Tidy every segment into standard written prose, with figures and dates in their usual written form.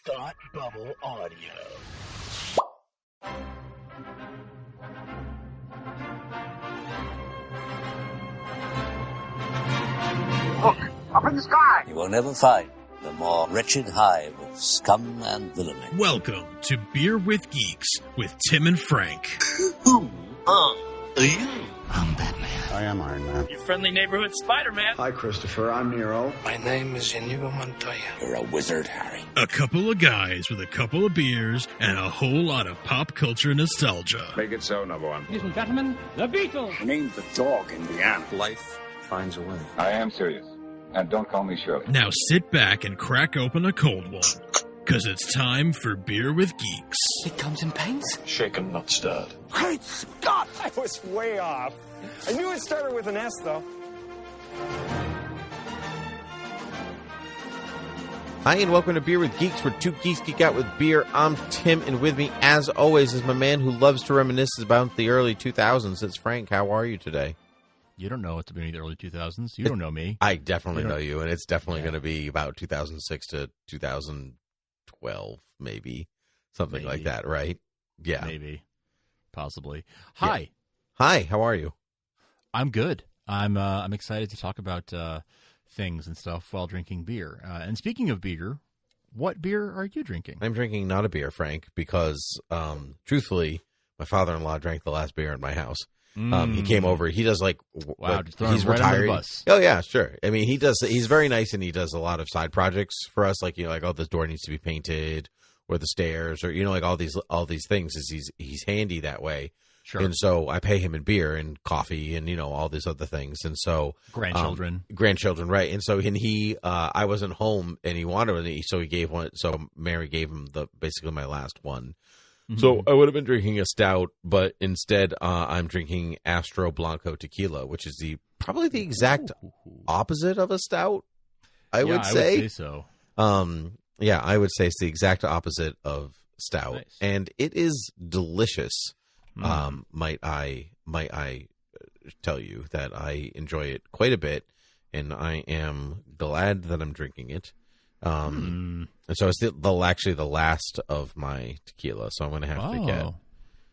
Thought Bubble Audio. Look, up in the sky! You will never find the more wretched hive of scum and villainy. Welcome to Beer with Geeks with Tim and Frank. Who are you? I'm Batman. I am Iron Man. Your friendly neighborhood Spider-Man. Hi, Christopher. I'm Nero. My name is Inigo Montoya. You're a wizard, Harry. A couple of guys with a couple of beers and a whole lot of pop culture nostalgia. Make it so, number one. Ladies and gentlemen, the Beatles. Name the dog, Indiana. Life finds a way. I am serious. And don't call me Shirley. Now sit back and crack open a cold one, because it's time for Beer with Geeks. It comes in paints. Shaken, not stirred. Great Scott! I was way off. I knew it started with an S, though. Hi, and welcome to Beer with Geeks, where two geeks geek out with beer. I'm Tim, and with me, as always, is my man who loves to reminisce about the early 2000s. It's Frank. How are you today? You don't know what to be in the early 2000s. You don't know me. I definitely know you, and it's definitely going to be about 2006 to 2012, maybe. Something like that, right? Yeah. Maybe. Possibly. Hi. Yeah. Hi, how are you? I'm good. I'm excited to talk about things and stuff while drinking beer. And speaking of beer, what beer are you drinking? I'm drinking not a beer, Frank, because truthfully, my father-in-law drank the last beer in my house. He came over. He does like wow, he's right retired. Under the bus. Oh yeah, sure. I mean, he's very nice, and he does a lot of side projects for us. Like like this door needs to be painted, or the stairs, or like all these things. Is he's handy that way. Sure. And so I pay him in beer and coffee and all these other things. And so grandchildren, right? And so I wasn't home, and he wanted it, so he gave one. So Mary gave him basically my last one. Mm-hmm. So I would have been drinking a stout, but instead I'm drinking Astro Blanco Tequila, which is probably the exact opposite of a stout. I would say so. Yeah, I would say it's the exact opposite of stout, nice. And it is delicious. Might I tell you that I enjoy it quite a bit, and I am glad that I'm drinking it. And so it's actually the last of my tequila, so I'm going to have to get.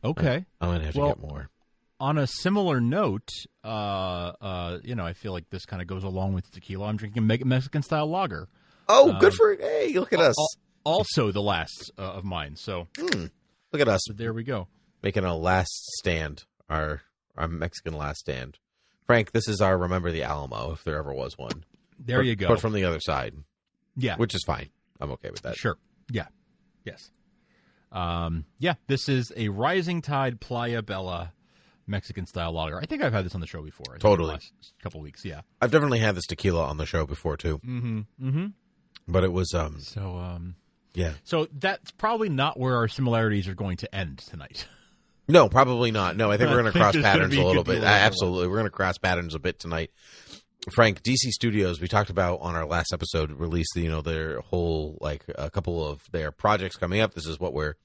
Okay. I'm going to have to get more. On a similar note, I feel like this kind of goes along with tequila. I'm drinking a Mexican style lager. Oh, good for hey! Look at us. Also, the last of mine. So look at us. So there we go. Making a last stand, our Mexican last stand. Frank, this is our Remember the Alamo, if there ever was one. There you go. But from the other side. Yeah. Which is fine. I'm okay with that. Sure. Yeah. Yes. This is a Rising Tide Playa Bella Mexican-style lager. I think I've had this on the show before. Totally. The last couple of weeks, yeah. I've definitely had this tequila on the show before, too. Mm-hmm. Mm-hmm. But it was... yeah. So that's probably not where our similarities are going to end tonight. No, probably not. No, I think we're going to cross patterns a little bit. Absolutely. We're going to cross patterns a bit tonight. Frank, DC Studios, we talked about on our last episode, released their whole a couple of their projects coming up. This is what we're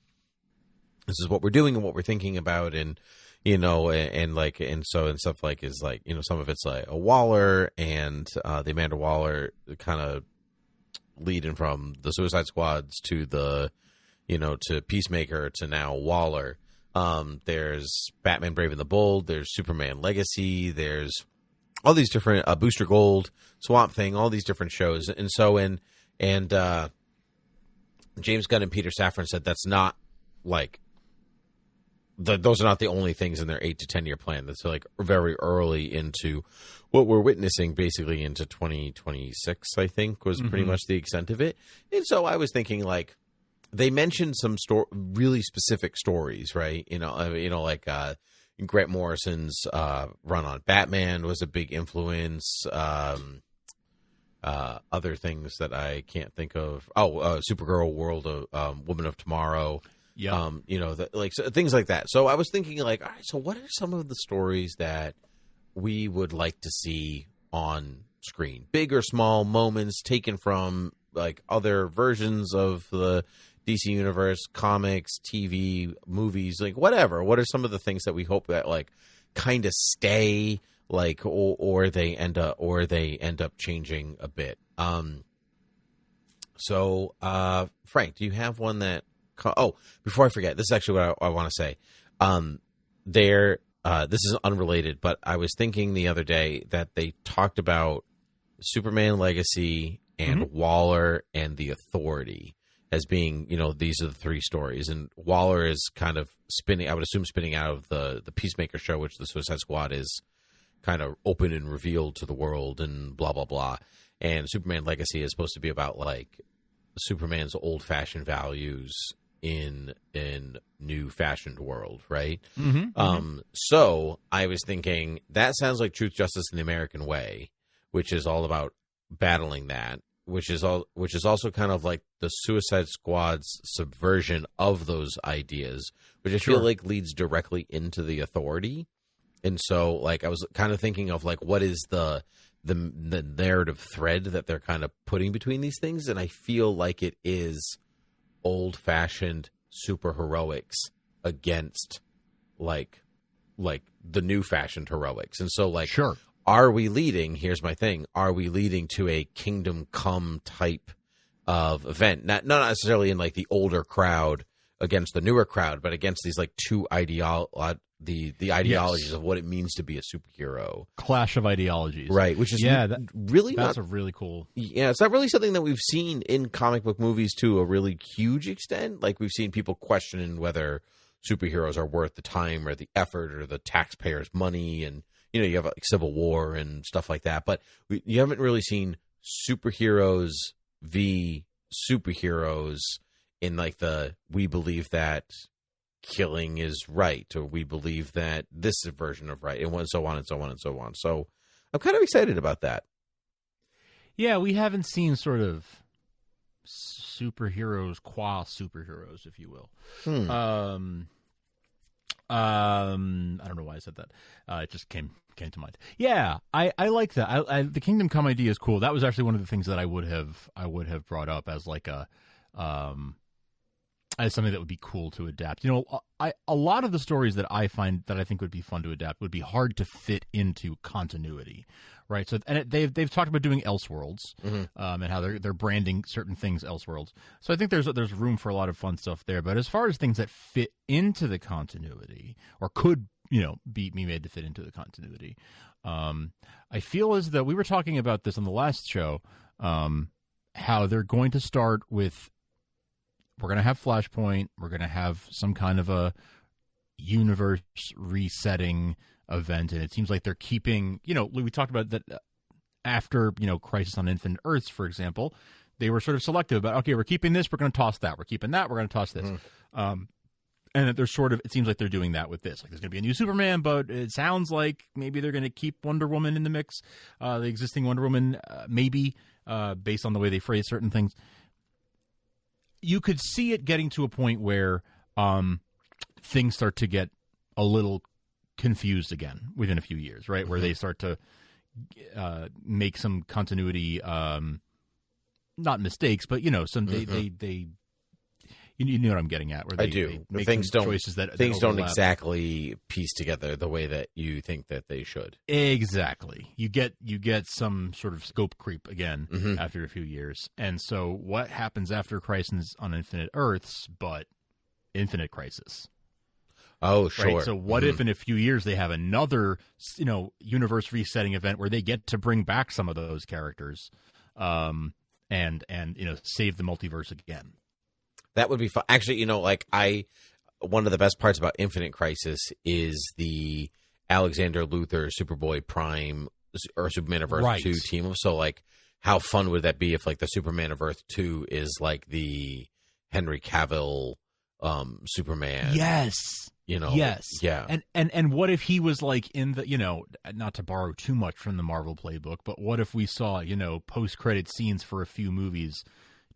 doing and what we're thinking about, and and stuff is some of it's like a Waller and the Amanda Waller kind of leading from the Suicide Squads to the to Peacemaker to now Waller. There's Batman Brave and the Bold, there's Superman Legacy, there's all these different Booster Gold, Swamp Thing, all these different shows. And so James Gunn and Peter Safran said that's not those are not the only things in their 8 to 10 year plan. That's very early into what we're witnessing, basically into 2026, I think was pretty much the extent of it. And so I was thinking they mentioned some really specific stories, right? Grant Morrison's run on Batman was a big influence. Other things that I can't think of. Supergirl, World of Woman of Tomorrow. Yeah. Things like that. So I was thinking, all right, so what are some of the stories that we would like to see on screen? Big or small moments taken from other versions of the DC Universe, comics, TV, movies, whatever. What are some of the things that we hope that kind of stay, or they end up changing a bit? So, Frank, do you have one that? Before I forget, this is actually what I want to say. This is unrelated, but I was thinking the other day that they talked about Superman Legacy and Waller and the Authority as being, these are the three stories. And Waller is kind of spinning, I would assume, spinning out of the Peacemaker show, which the Suicide Squad is kind of open and revealed to the world and blah, blah, blah. And Superman Legacy is supposed to be about, like, Superman's old-fashioned values in new-fashioned world, right? So I was thinking, that sounds like Truth, Justice, and the American Way, which is all about battling that, which is also kind of like the Suicide Squad's subversion of those ideas, which I feel like leads directly into the Authority. And so, like, I was kind of thinking of, like, what is the narrative thread that they're kind of putting between these things, and I feel like it is old-fashioned superheroics against, like the new-fashioned heroics. And so, like, are we leading, here's my thing, are we leading to a Kingdom Come type of event? Not necessarily in, like, the older crowd against the newer crowd, but against these, like, two the ideologies of what it means to be a superhero. Clash of ideologies. Right, which is that's a really cool... Yeah, it's not really something that we've seen in comic book movies to a really huge extent. Like, we've seen people questioning whether superheroes are worth the time or the effort or the taxpayers' money, and, you have, like, Civil War and stuff like that. But you haven't really seen superheroes v. superheroes in, like, we believe that killing is right, or we believe that this is a version of right, and so on and so on and so on. So I'm kind of excited about that. Yeah, we haven't seen sort of superheroes qua superheroes, if you will. I don't know why I said that. It just came to mind. Yeah, I like that. The Kingdom Come idea is cool. That was actually one of the things that I would have brought up as like as something that would be cool to adapt. A lot of the stories that I think would be fun to adapt would be hard to fit into continuity, right? So, and they've talked about doing Elseworlds, and how they're branding certain things Elseworlds. So I think there's room for a lot of fun stuff there. But as far as things that fit into the continuity, or could be made to fit into the continuity, I feel as though we were talking about this on the last show, how they're going to start with. We're going to have Flashpoint. We're going to have some kind of a universe resetting event. And it seems like they're keeping, we talked about that after, Crisis on Infinite Earths, for example, they were sort of selective about, okay, we're keeping this, we're going to toss that. We're keeping that, we're going to toss this. And they're it seems like they're doing that with this. Like, there's going to be a new Superman, but it sounds like maybe they're going to keep Wonder Woman in the mix. The existing Wonder Woman, maybe, based on the way they phrase certain things. You could see it getting to a point where things start to get a little confused again within a few years, right? Where they start to make some continuity, not mistakes, but they you know what I'm getting at. Where they make things choices that don't exactly piece together the way that you think that they should. Exactly. You get some sort of scope creep again after a few years. And so what happens after Crisis on Infinite Earths, but Infinite Crisis? Oh, sure. Right? So what if in a few years they have another, universe resetting event where they get to bring back some of those characters, and save the multiverse again? That would be fun. Actually, one of the best parts about Infinite Crisis is the Alexander Luthor Superboy Prime or Superman of Earth 2 team up. So, like, how fun would that be if, like, the Superman of Earth 2 is like the Henry Cavill Superman? Yes. Yes. Yeah. And what if he was like in the, not to borrow too much from the Marvel playbook, but what if we saw, post-credit scenes for a few movies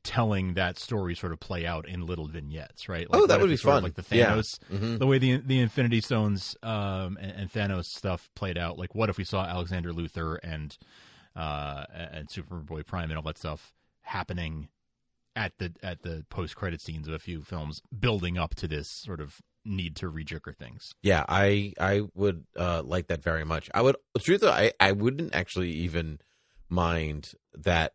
telling that story sort of play out in little vignettes, right? Like, that would be fun. Like the Thanos, the way the Infinity Stones and Thanos stuff played out. Like, what if we saw Alexander Luthor and Superboy Prime and all that stuff happening at the post-credit scenes of a few films, building up to this sort of need to rejigger things? Yeah, I would like that very much. I would. The truth, I wouldn't actually even mind that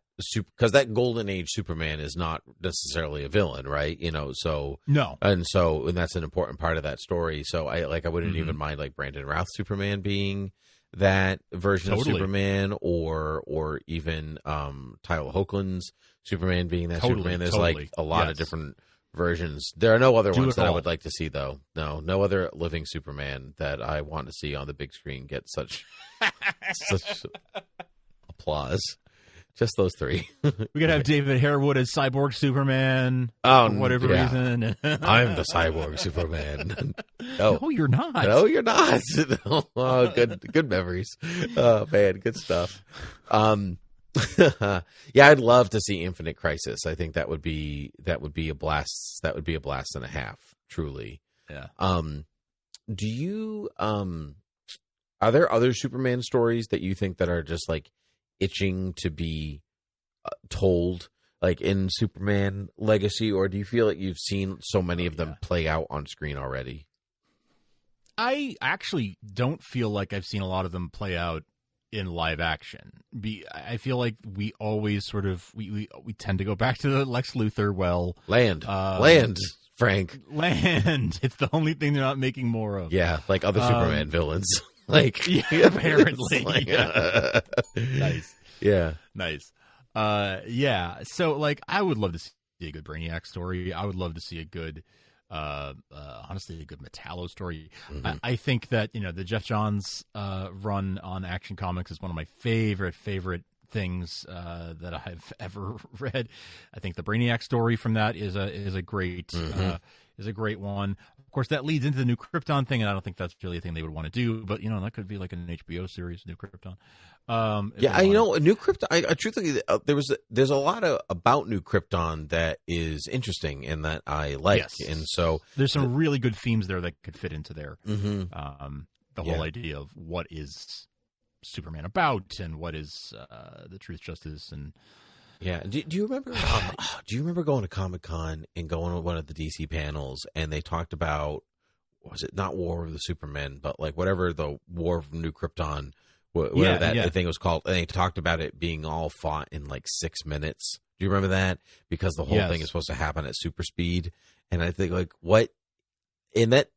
because that Golden Age Superman is not necessarily a villain, right? So no, and that's an important part of that story. So I wouldn't even mind like Brandon Routh Superman being that version of Superman, or even Tyler Hoechlin's Superman being that Superman. There's like a lot of different versions. There are no other ones that I would like to see, though. No other living Superman that I want to see on the big screen get such applause. Just those three. We could have David Harewood as Cyborg Superman for whatever reason. I'm the Cyborg Superman. No, you're not. No, you're not. Oh, good memories. Oh man, good stuff. Yeah, I'd love to see Infinite Crisis. I think that would be a blast. That would be a blast and a half, truly. Yeah. Do you are there other Superman stories that you think that are just like itching to be told, like in Superman Legacy, or do you feel like you've seen so many of them play out on screen already? I actually don't feel like I've seen a lot of them play out in live action. I feel like we always sort of we tend to go back to the Lex Luthor land, Frank. Land. It's the only thing they're not making more of. Yeah, like other Superman villains. Like apparently. Like, Nice. Yeah. Nice. Yeah. So like I would love to see a good Brainiac story. I would love to see a good honestly a good Metallo story. Mm-hmm. I think that, the Jeff Johns run on Action Comics is one of my favorite things that I've ever read. I think the Brainiac story from that is a great one. Of course, that leads into the New Krypton thing, and I don't think that's really a thing they would want to do. But that could be like an HBO series, New Krypton. New Krypton. Truthfully, there's a lot about New Krypton that is interesting and that I like, and so there's some really good themes there that could fit into there. Mm-hmm. The whole idea of what is Superman about, and what is the truth, justice, and do you remember? Do you remember going to Comic-Con and going to one of the DC panels, and they talked about, was it not War of the Supermen, but like whatever the War of New Krypton, whatever that thing was called, and they talked about it being all fought in like 6 minutes. Do you remember that? Because the whole thing is supposed to happen at super speed, and I think like what, and that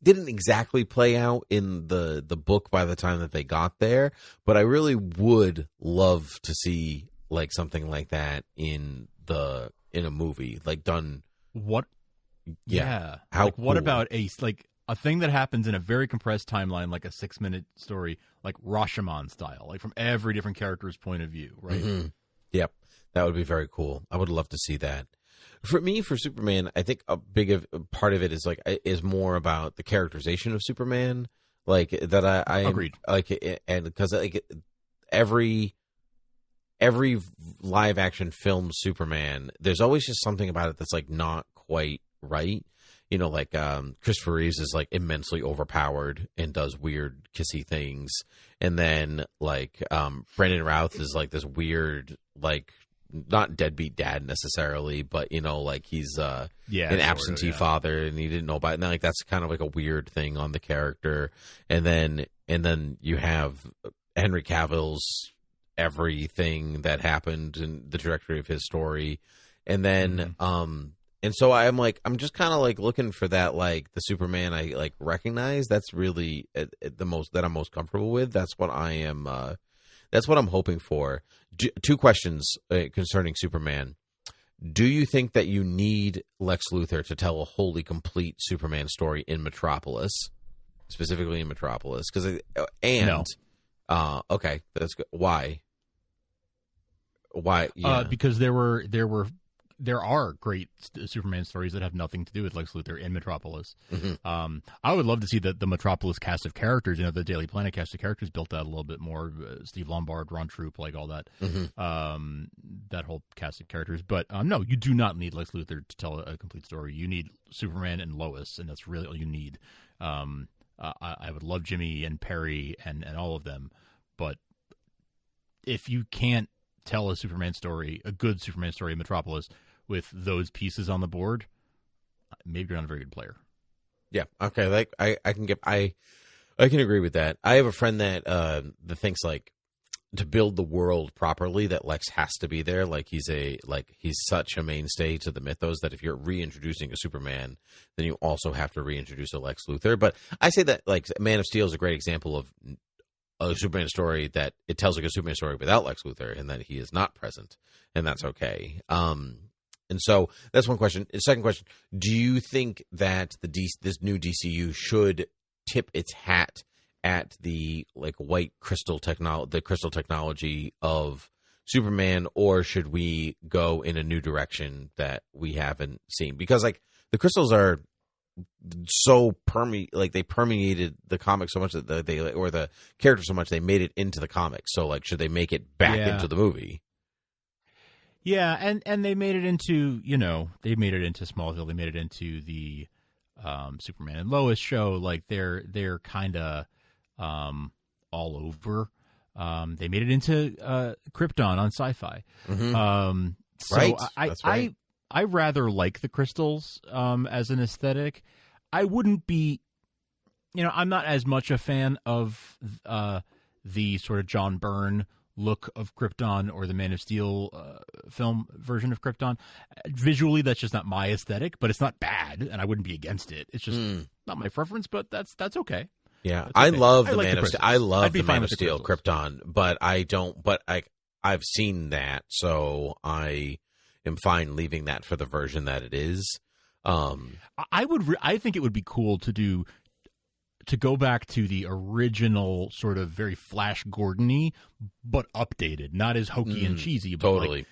didn't exactly play out in the book by the time that they got there, but I really would love to see like something like that in a movie, like done. What? Yeah. How? Like, cool. What about a thing that happens in a very compressed timeline, like a 6-minute story, like Rashomon style, like from every different character's point of view, right? Mm-hmm. Yep, that would be very cool. I would love to see that. For me, for Superman, I think a big part of it is more about the characterization of Superman, like that. I agreed. Like, and because like every live action film Superman, there's always just something about it that's like not quite right. Like Christopher Reeves is like immensely overpowered and does weird kissy things, and then like Brandon Routh is like this weird, like not deadbeat dad necessarily, but like he's an absentee father, and he didn't know about it. And like that's kind of like a weird thing on the character. And then you have Henry Cavill's everything that happened in the trajectory of his story, and then and so I'm just kind of like looking for that, like the Superman I like recognize. That's really the most that I'm most comfortable with. That's what I am. That's what I'm hoping for. Two questions concerning Superman. Do you think that you need Lex Luthor to tell a wholly complete Superman story in Metropolis, specifically in Metropolis? No. Okay, that's good. Why? Yeah. Because there are great Superman stories that have nothing to do with Lex Luthor in Metropolis. Mm-hmm. I would love to see the Metropolis cast of characters, the Daily Planet cast of characters built out a little bit more. Steve Lombard, Ron Troop, like all that, that whole cast of characters. But no, you do not need Lex Luthor to tell a complete story. You need Superman and Lois, and that's really all you need. I would love Jimmy and Perry and all of them, but if you can't tell a good Superman story in Metropolis with those pieces on the board, maybe you're not a very good player. Yeah. Okay. Like I can agree with that. I have a friend that thinks like to build the world properly, that Lex has to be there. Like he's such a mainstay to the mythos that if you're reintroducing a Superman, then you also have to reintroduce a Lex Luthor. But I say that like Man of Steel is a great example of a Superman story that it tells like a Superman story without Lex Luthor, and that he is not present, and that's okay. And so that's one question. Second question: do you think that this new DCU should tip its hat at the like white crystal technology of Superman, or should we go in a new direction that we haven't seen? Because like the crystals are so they permeated the comic so much that or the character so much they made it into the comic. So like, should they make it back into the movie? Yeah, and they made it into they made it into Smallville. They made it into the Superman and Lois show. Like they're kind of all over. They made it into Krypton on Sci-Fi. Mm-hmm. So right. That's right. I rather like the crystals as an aesthetic. I wouldn't be, I'm not as much a fan of the sort of John Byrne look of Krypton or the Man of Steel film version of Krypton. Visually, that's just not my aesthetic, but it's not bad, and I wouldn't be against it. It's just not my preference, but that's okay. Yeah, okay. I love the like Man of Steel. I love the Man of Steel crystals. Krypton, but I don't. But I've seen that, so I am fine leaving that for the version that it is. I think it would be cool to go back to the original sort of very Flash Gordon-y, but updated, not as hokey and cheesy. But totally. Like,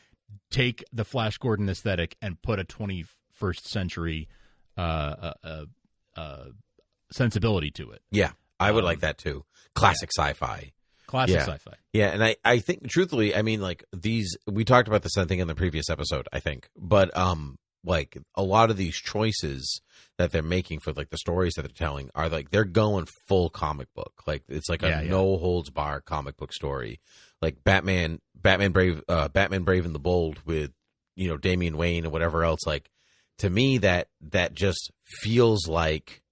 take the Flash Gordon aesthetic and put a 21st century sensibility to it. Yeah, I would like that too. Classic sci-fi. Classic sci-fi. Yeah, and I think, truthfully, I mean, like, we talked about this, I think, in the previous episode, I think. But, like, a lot of these choices that they're making for, like, the stories that they're telling are, like, they're going full comic book. Like, it's like a no-holds-barred comic book story. Like, Batman Brave and the Bold with, Damian Wayne and whatever else. Like, to me, that just feels like...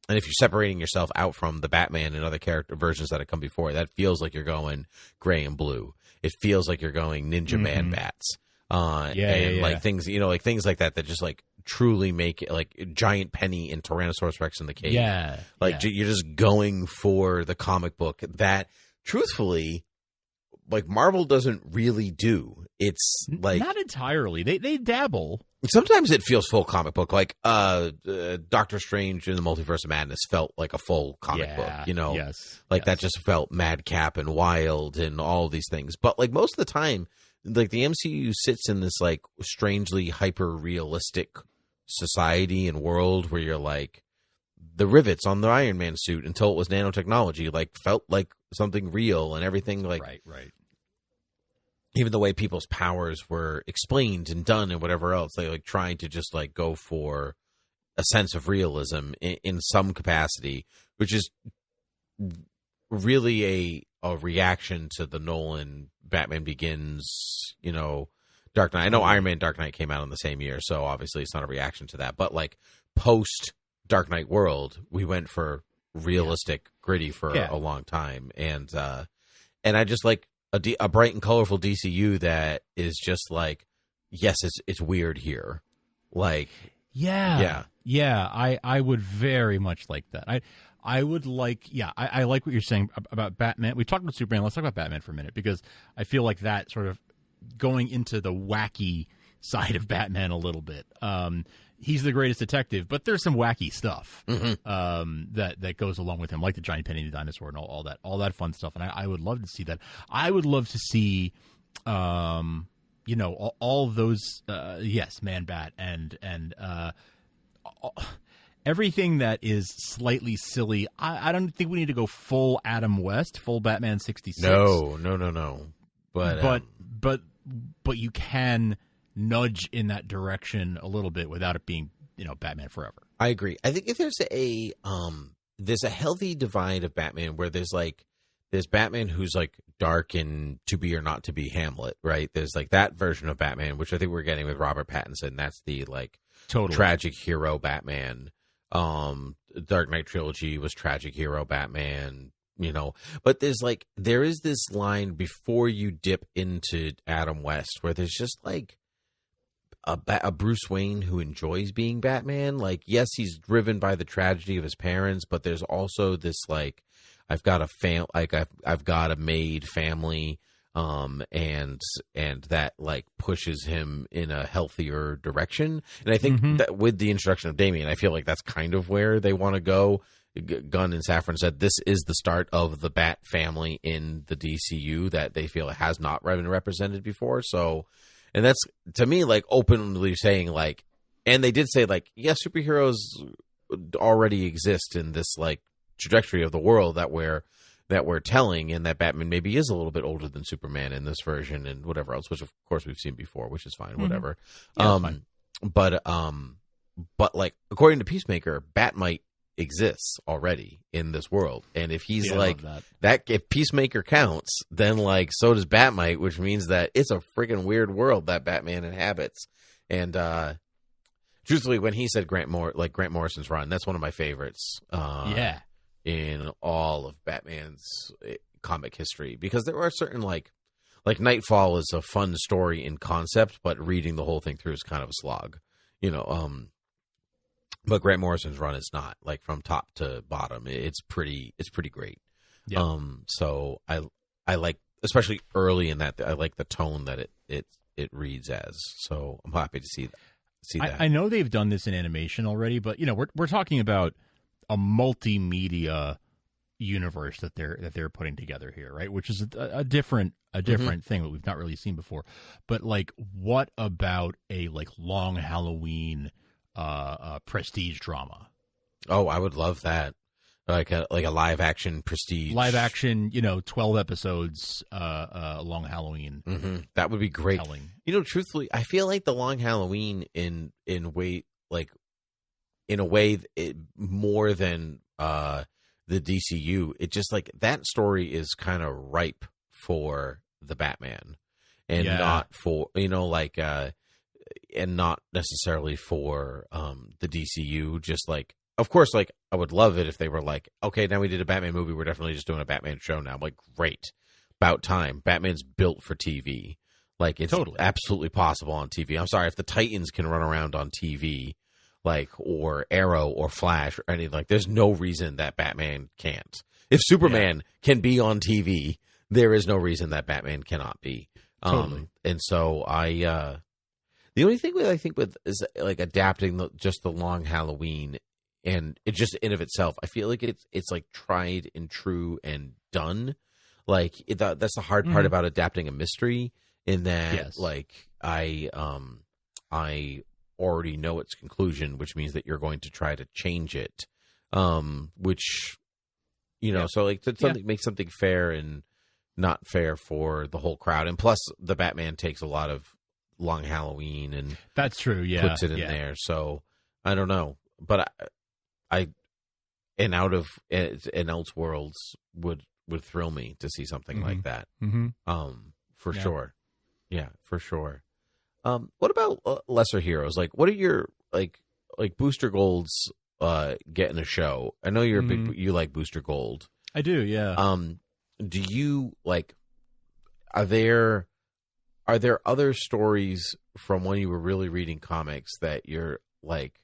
And if you're separating yourself out from the Batman and other character versions that have come before, that feels like you're going gray and blue. It feels like you're going Ninja Man Bats. Like things, like things like that just like truly make it like Giant Penny and Tyrannosaurus Rex in the cave. Yeah. You're just going for the comic book that, truthfully, like Marvel doesn't really do. It's like not entirely. They dabble. Sometimes it feels full comic book, like Doctor Strange in the Multiverse of Madness felt like a full comic book, Yes. That just felt madcap and wild and all these things. But like most of the time, like the MCU sits in this like strangely hyper realistic society and world where you're like the rivets on the Iron Man suit until it was nanotechnology, like felt like something real and everything like right. Even the way people's powers were explained and done and whatever else, they like trying to just like go for a sense of realism in some capacity, which is really a reaction to the Nolan Batman Begins, Dark Knight. I know Iron Man Dark Knight came out in the same year, so obviously it's not a reaction to that. But like post Dark Knight world, we went for realistic, gritty for a long time, and I just like a bright and colorful DCU that is just like, yes, it's weird here, like I would very much like that. I would like I like what you're saying about Batman. We talked about Superman. Let's talk about Batman for a minute, because I feel like that sort of going into the wacky side of Batman a little bit. He's the greatest detective, but there's some wacky stuff that goes along with him, like the giant penny, the dinosaur, and all that fun stuff. And I would love to see that. I would love to see, all those, Man Bat and everything that is slightly silly. I don't think we need to go full Adam West, full Batman 66. No. But you can nudge in that direction a little bit without it being, Batman Forever. I agree. I think if there's a healthy divide of Batman where there's Batman who's like dark and to be or not to be Hamlet, right? There's like that version of Batman, which I think we're getting with Robert Pattinson. That's the like tragic hero Batman. Dark Knight trilogy was tragic hero Batman. But there is this line before you dip into Adam West where there's just like a Bruce Wayne who enjoys being Batman. Like, yes, he's driven by the tragedy of his parents, but there's also this like, I've got I've got a made family, and that like pushes him in a healthier direction. And I think that with the introduction of Damian, I feel like that's kind of where they want to go. Gunn and Safran said this is the start of the Bat family in the DCU that they feel has not been represented before. So. And that's, to me, like, openly saying, like, and they did say, like, yes, superheroes already exist in this, like, trajectory of the world that we're telling, and that Batman maybe is a little bit older than Superman in this version and whatever else, which, of course, we've seen before, which is fine, whatever. Yeah, fine. But, like, according to Peacemaker, Batmite exists already in this world, and if he's that if Peacemaker counts, then like so does Batmite, which means that it's a freaking weird world that Batman inhabits. And truthfully, when he said Grant Morrison's run, that's one of my favorites in all of Batman's comic history, because there are certain like Nightfall is a fun story in concept, but reading the whole thing through is kind of a slog, But Grant Morrison's run is not, like, from top to bottom. It's pretty great. Yeah. So I like, especially early in that, I like the tone that it reads as. So I'm happy to see that. I know they've done this in animation already, but we're talking about a multimedia universe that they're putting together here, right? Which is a different thing that we've not really seen before. But like, what about a like Long Halloween prestige drama? Oh, I would love that. Like a live action prestige. 12 episodes, Long Halloween. Mm-hmm. That would be great. Telling. Truthfully, I feel like the Long Halloween in a way more than the DCU. It just like that story is kind of ripe for the Batman, and not for and not necessarily for the DCU. Just like, of course, like I would love it if they were like, okay, now we did a Batman movie, we're definitely just doing a Batman show now. I'm like, great, about time. Batman's built for TV. Like, it's absolutely possible on TV. I'm sorry, if the Titans can run around on TV, like, or Arrow or Flash or anything, like, there's no reason that Batman can't. If Superman can be on TV, there is no reason that Batman cannot be. Totally. And so the only thing I think with is like adapting just the Long Halloween, and it just in of itself, I feel like it's like tried and true and done. Like that's the hard part about adapting a mystery, in that like I already know its conclusion, which means that you're going to try to change it, which so like make something fair and not fair for the whole crowd. And plus, the Batman takes a lot of Long Halloween and that's true. Yeah, puts it in there. So I don't know, but I out of Elseworlds would thrill me to see something like that. For sure. Yeah, for sure. What about lesser heroes? Like, what are your like Booster Gold's getting a show? I know you're a big, you like Booster Gold. I do. Yeah. Do you like? Are there other stories from when you were really reading comics that you're like,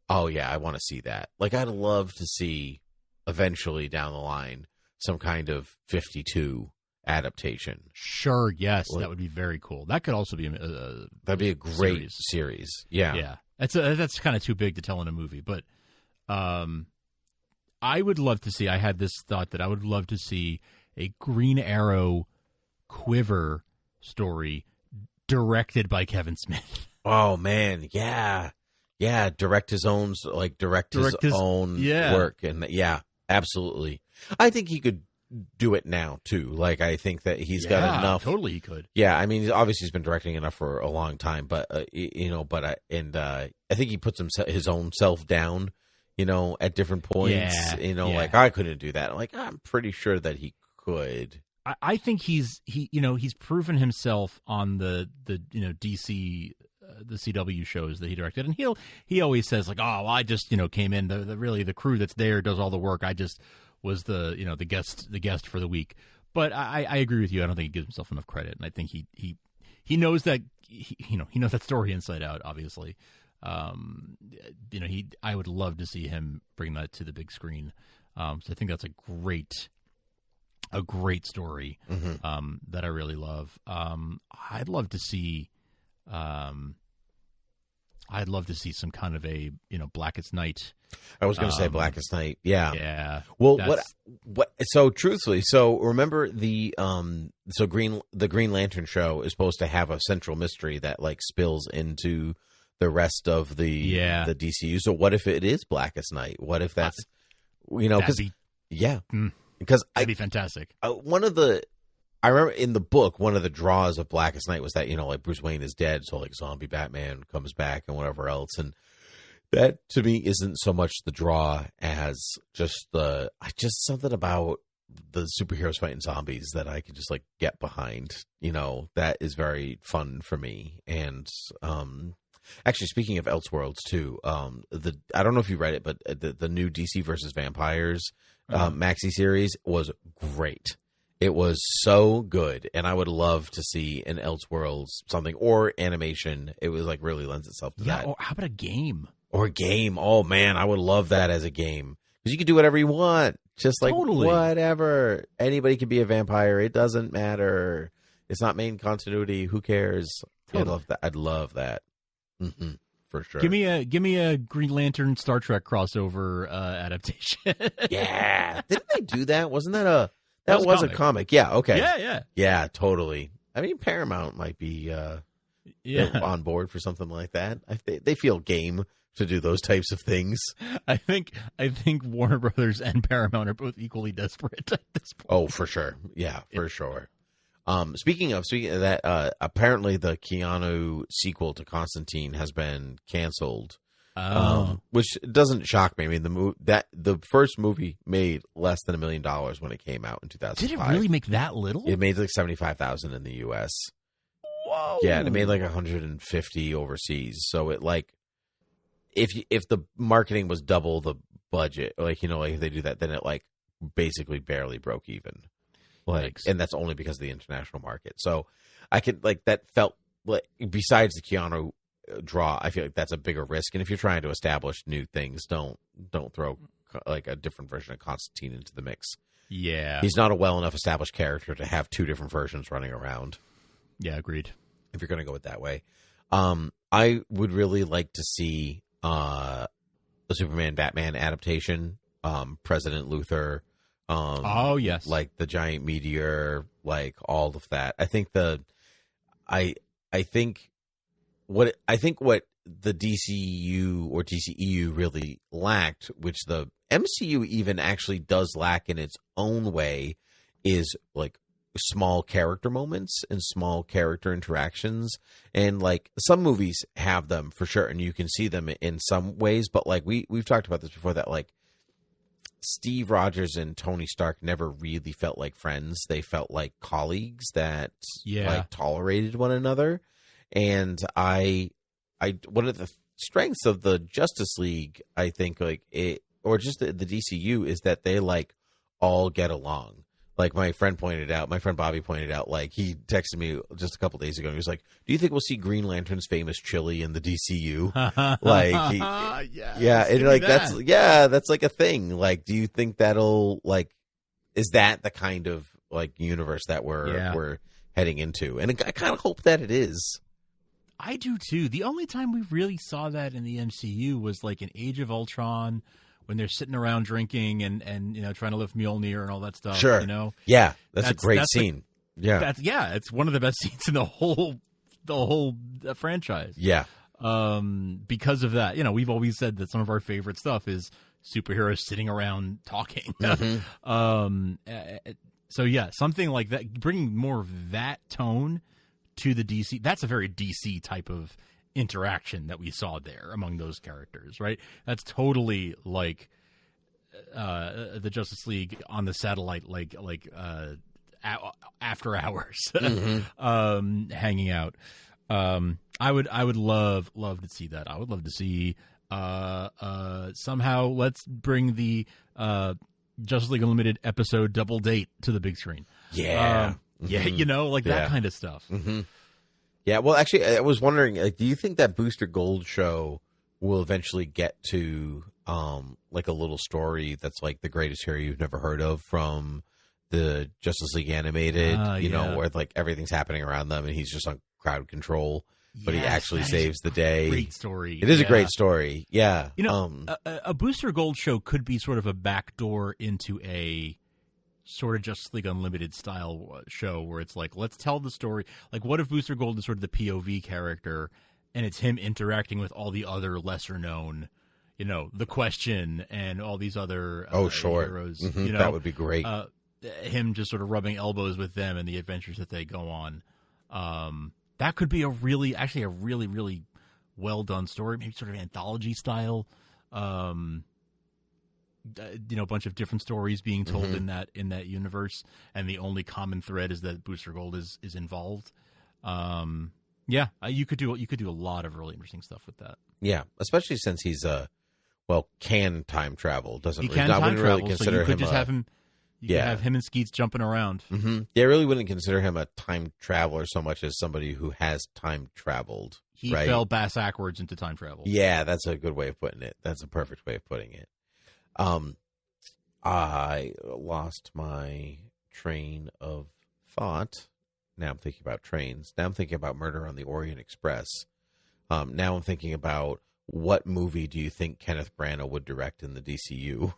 oh yeah, I want to see that? Like, I'd love to see eventually down the line some kind of 52 adaptation. Sure, yes, that would be very cool. That could also be that'd be a great series. Yeah. That's kind of too big to tell in a movie, but I would love to see. I had this thought that I would love to see a Green Arrow Quiver story directed by Kevin Smith. Oh man, yeah, direct his own work, and absolutely. I think he could do it now too. Like, I think that he's got enough. Totally, he could. Yeah, I mean, obviously he's been directing enough for a long time, but I think he puts his own self down, at different points. Like, I couldn't do that. Like, I'm pretty sure that he could. I think he's proven himself on the DC the CW shows that he directed, and he always says like, oh, well, I just came in, the crew that's there does all the work, I just was the guest for the week. But I agree with you. I don't think he gives himself enough credit, and I think he knows that he knows that story inside out. Obviously, I would love to see him bring that to the big screen. So I think that's a great story that I really love. I'd love to see some kind of a Blackest Night. I was going to say Blackest Night. Yeah. Yeah. Well, what? So truthfully, remember the Green Lantern show is supposed to have a central mystery that like spills into the rest of the DCU. So what if it is Blackest Night? What if that's because that'd be fantastic. I remember in the book, one of the draws of Blackest Night was that, like Bruce Wayne is dead. So like zombie Batman comes back and whatever else. And that to me isn't so much the draw as just something about the superheroes fighting zombies that I could just like get behind, that is very fun for me. And, actually, speaking of Elseworlds too, I don't know if you read it, but the new DC versus Vampires maxi series was great. It was so good, and I would love to see an Elseworlds something or animation. It was like really lends itself to that. Or how about a game? Or a game. Oh man, I would love that as a game because you can do whatever you want. Just like whatever. Anybody can be a vampire. It doesn't matter. It's not main continuity. Who cares? Totally. I'd love that. I'd love that. Mm-hmm. For sure. Give me a Green Lantern Star Trek crossover adaptation. Yeah. Didn't they do that? Wasn't that that was a comic? Yeah. Okay. Yeah. Totally. I mean, Paramount might be on board for something like that. They feel game to do those types of things. I think Warner Brothers and Paramount are both equally desperate at this point. Oh, for sure. Yeah, for sure. Speaking of that, apparently the Keanu sequel to Constantine has been canceled. Which doesn't shock me. I mean, the first movie made less than $1 million when it came out in 2005. Did it really make that little? It made like 75,000 in the U.S. Whoa! Yeah, and it made like 150 overseas. So it like, if the marketing was double the budget, like if they do that, then it like basically barely broke even. Like, and that's only because of the international market. So I could like that felt like besides the Keanu draw, I feel like that's a bigger risk. And if you're trying to establish new things, don't throw like a different version of Constantine into the mix. Yeah, he's not a well enough established character to have two different versions running around. Yeah, agreed. If you're going to go it that way, I would really like to see the Superman Batman adaptation. President Luthor. Oh yes, like the giant meteor, like all of that. I think what the DCU or DCEU really lacked, which the MCU even actually does lack in its own way, is like small character moments and small character interactions. And like some movies have them for sure, and you can see them in some ways. But like we've talked about this before, that like Steve Rogers and Tony Stark never really felt like friends. They felt like colleagues that like tolerated one another. And one of the strengths of the Justice League, I think, like it, or just the DCU, is that they like all get along. Like my friend Bobby pointed out, like he texted me just a couple days ago. And he was like, "Do you think we'll see Green Lantern's famous chili in the DCU?" Like, and like that's like a thing. Like, do you think that'll like, is that the kind of like universe that we're heading into? And I kind of hope that it is. I do too. The only time we really saw that in the MCU was like in Age of Ultron, when they're sitting around drinking and trying to lift Mjolnir and all that stuff. Sure. Yeah, that's a great scene. It's one of the best scenes in the whole franchise. Yeah. Because of that, we've always said that some of our favorite stuff is superheroes sitting around talking. Mm-hmm. So yeah, something like that, bringing more of that tone to the DC. That's a very DC type of interaction that we saw there among those characters, right? That's totally like the Justice League on the satellite, like after hours, mm-hmm. Hanging out. I would love to see that. I would love to see somehow let's bring the Justice League Unlimited episode double date to the big screen. Yeah. Yeah, you know, like that kind of stuff. Mm-hmm. Yeah, well, actually, I was wondering, do you think that Booster Gold show will eventually get to like a little story that's like the greatest hero you've never heard of from the Justice League animated, you know, where like everything's happening around them and he's just on crowd control, but he actually saves the day. Great story. It is a great story. Yeah. You know, a Booster Gold show could be sort of a backdoor into a sort of Justice League Unlimited style show where it's like, let's tell the story. Like, what if Booster Gold is sort of the POV character and it's him interacting with all the other lesser known, you know, The Question and all these other heroes. Mm-hmm. You know, that would be great. Him just sort of rubbing elbows with them and the adventures that they go on. That could be a really well done story, maybe sort of anthology style. You know, a bunch of different stories being told in that universe, and the only common thread is that Booster Gold is involved. You could do a lot of really interesting stuff with that. Yeah, especially since he's can time travel. He can time travel, really consider so you could him just have him. You could have him and Skeets jumping around. Mm-hmm. They really wouldn't consider him a time traveler so much as somebody who has time traveled. He fell bass backwards into time travel. Yeah, that's a good way of putting it. That's a perfect way of putting it. I lost my train of thought. Now I'm thinking about trains. Now I'm thinking about Murder on the Orient Express. Now I'm thinking about what movie do you think Kenneth Branagh would direct in the DCU?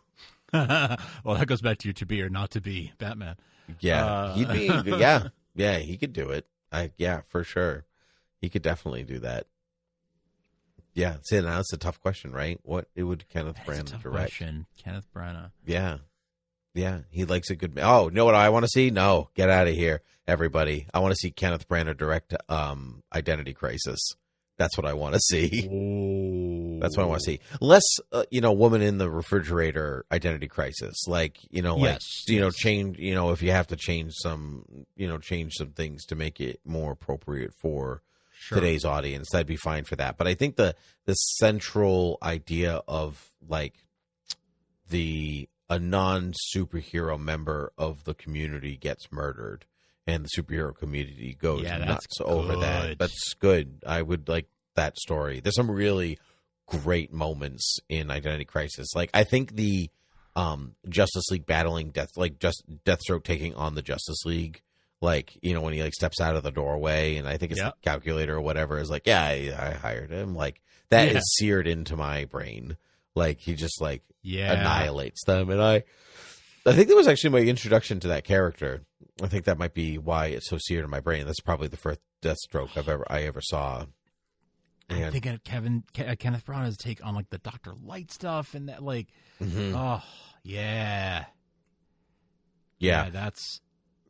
Well, that goes back to your to be or not to be Batman. Yeah, he'd be. Yeah, he could do it. For sure, he could definitely do that. Yeah, see, now it's a tough question, right? What would Kenneth Branagh direct? Kenneth Branagh. Yeah, he likes a good. Oh, you know what I want to see? No, get out of here, everybody! I want to see Kenneth Branagh direct Identity Crisis. That's what I want to see. Ooh. That's what I want to see. Less, woman in the refrigerator Identity Crisis. Like, change. If you have to change some things to make it more appropriate for today's audience, that'd be fine for that. But I think the central idea of like a non-superhero member of the community gets murdered and the superhero community goes nuts over that. That's good. I would like that story. There's some really great moments in Identity Crisis. Like, I think the Justice League battling Deathstroke taking on the Justice League, like, when he like steps out of the doorway and I think it's the calculator or whatever is like, I hired him. Like, that is seared into my brain. Like, he just like annihilates them. And I think that was actually my introduction to that character. I think that might be why it's so seared in my brain. That's probably the first Deathstroke I ever saw. And I'm thinking of Kenneth Branagh's take on like the Dr. Light stuff and that, like, yeah,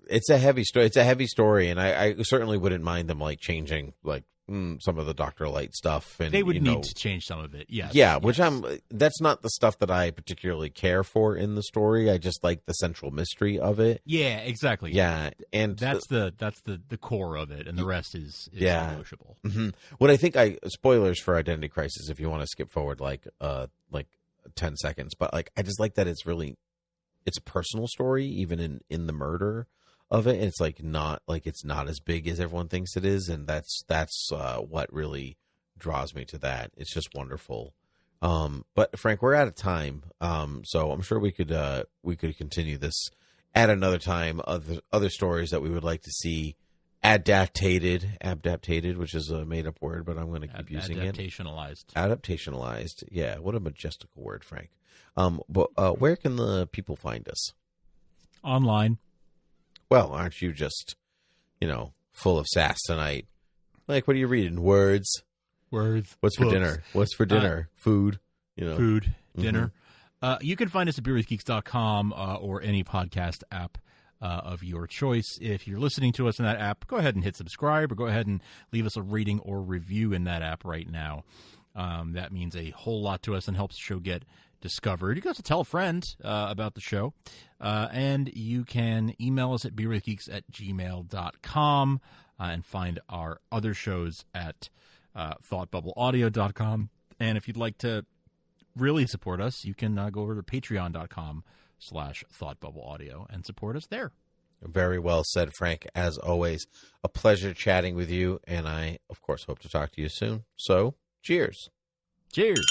it's a heavy story. It's a heavy story, and I certainly wouldn't mind them like changing like some of the Dr. Light stuff. And they would need to change some of it. Yes. Yeah, which that's not the stuff that I particularly care for in the story. I just like the central mystery of it. Yeah, exactly. Yeah, and that's the core of it, and the rest is negotiable. Mm-hmm. What I think spoilers for Identity Crisis if you want to skip forward like 10 seconds, but like I just like that it's a personal story even in the murder of it. It's like not as big as everyone thinks it is, and that's what really draws me to that. It's just wonderful. But Frank, we're out of time, so I'm sure we could continue this at another time. Other stories that we would like to see adaptated, which is a made up word, but I'm going to keep using it. Adaptationalized. Yeah, what a majestical word, Frank. But where can the people find us? Online. Well, aren't you just, full of sass tonight? Like, what are you reading? Words. What's books. For dinner? What's for dinner? Food. Food. Dinner. You can find us at beerwithgeeks.com or any podcast app of your choice. If you're listening to us in that app, go ahead and hit subscribe or go ahead and leave us a rating or review in that app right now. That means a whole lot to us and helps the show get discovered. You can also tell a friend about the show. And you can email us at beerwithgeeks@gmail.com and find our other shows at thoughtbubbleaudio.com. And if you'd like to really support us, you can go over to patreon.com patreon.com/thoughtbubbleaudio and support us there. Very well said, Frank. As always, a pleasure chatting with you, and I, of course, hope to talk to you soon. So, cheers. Cheers.